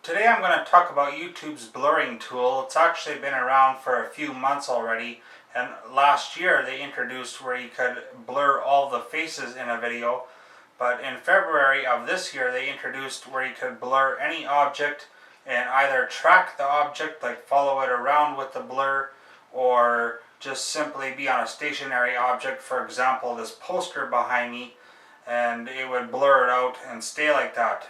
Today I'm going to talk about YouTube's blurring tool. It's actually been around for a few months already, and last year they introduced where you could blur all the faces in a video, but in February of this year they introduced where you could blur any object and either track the object, like follow it around with the blur, or just simply be on a stationary object. For example, this poster behind me, and it would blur it out and stay like that.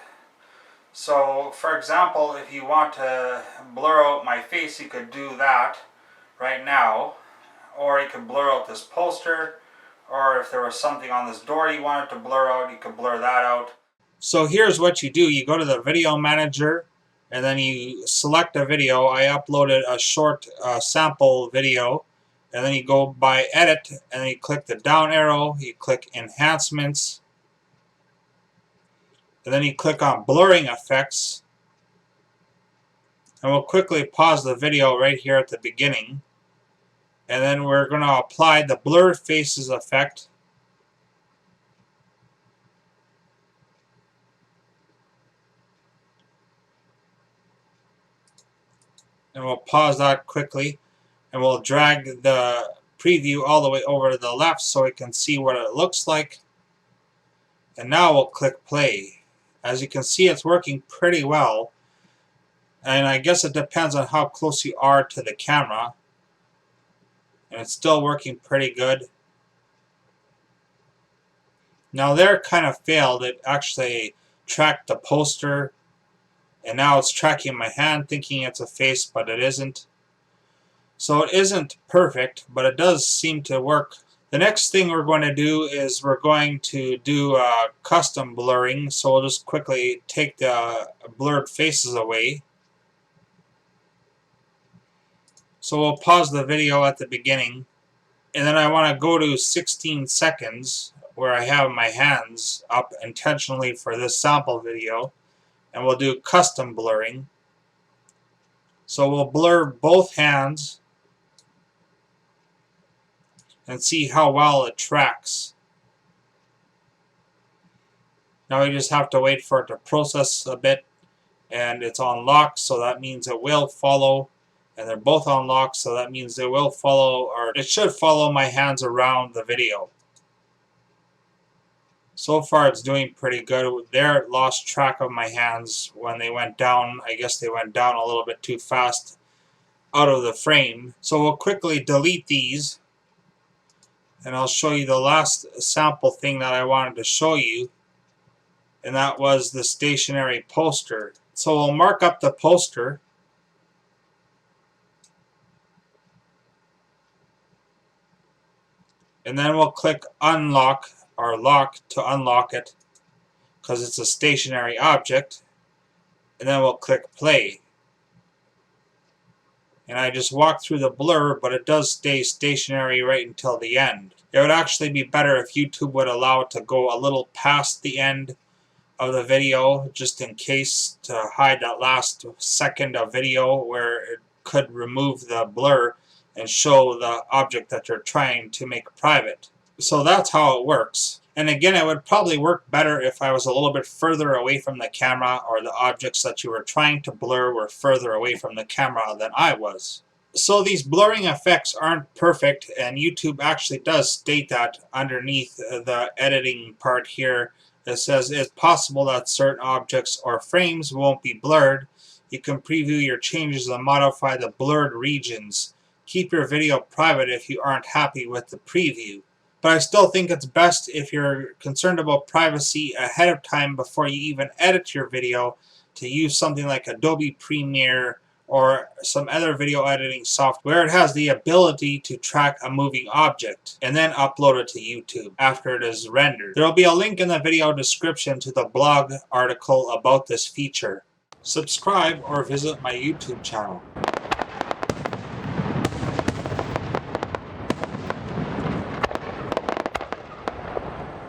So, for example, if you want to blur out my face, you could do that right now. Or you could blur out this poster. Or if there was something on this door you wanted to blur out, you could blur that out. So here's what you do. You go to the video manager, and then you select a video. I uploaded a short sample video. And then you go by edit, and then you click the down arrow. You click enhancements. And then you click on blurring effects, and we'll quickly pause the video right here at the beginning, and then we're going to apply the blur faces effect. And we'll pause that quickly, and we'll drag the preview all the way over to the left so we can see what it looks like. And now we'll click play. As you can see, it's working pretty well. And I guess it depends on how close you are to the camera. And it's still working pretty good. Now there kind of failed. It actually tracked the poster. And now it's tracking my hand, thinking it's a face, but it isn't. So it isn't perfect, but it does seem to work. The next thing we're going to do is we're going to do custom blurring. So we'll just quickly take the blurred faces away. So we'll pause the video at the beginning. And then I want to go to 16 seconds where I have my hands up intentionally for this sample video. And we'll do custom blurring. So we'll blur both hands and see how well it tracks. Now we just have to wait for it to process a bit, and it's on lock, so that means it will follow, and they're both on lock, so that means they will follow, or it should follow my hands around the video. So far it's doing pretty good. There it lost track of my hands when they went down. I guess they went down a little bit too fast out of the frame. So we'll quickly delete these. And I'll show you the last sample thing that I wanted to show you. And that was the stationary poster. So we'll mark up the poster. And then we'll click unlock or lock to unlock it, because it's a stationary object. And then we'll click play. And I just walked through the blur, but it does stay stationary right until the end. It would actually be better if YouTube would allow it to go a little past the end of the video, just in case, to hide that last second of video where it could remove the blur and show the object that you're trying to make private. So that's how it works. And again, it would probably work better if I was a little bit further away from the camera, or the objects that you were trying to blur were further away from the camera than I was. So these blurring effects aren't perfect, and YouTube actually does state that underneath the editing part here. It says it's possible that certain objects or frames won't be blurred. You can preview your changes and modify the blurred regions. Keep your video private if you aren't happy with the preview. But I still think it's best, if you're concerned about privacy ahead of time before you even edit your video, to use something like Adobe Premiere or some other video editing software. It has the ability to track a moving object and then upload it to YouTube after it is rendered. There will be a link in the video description to the blog article about this feature. Subscribe or visit my YouTube channel.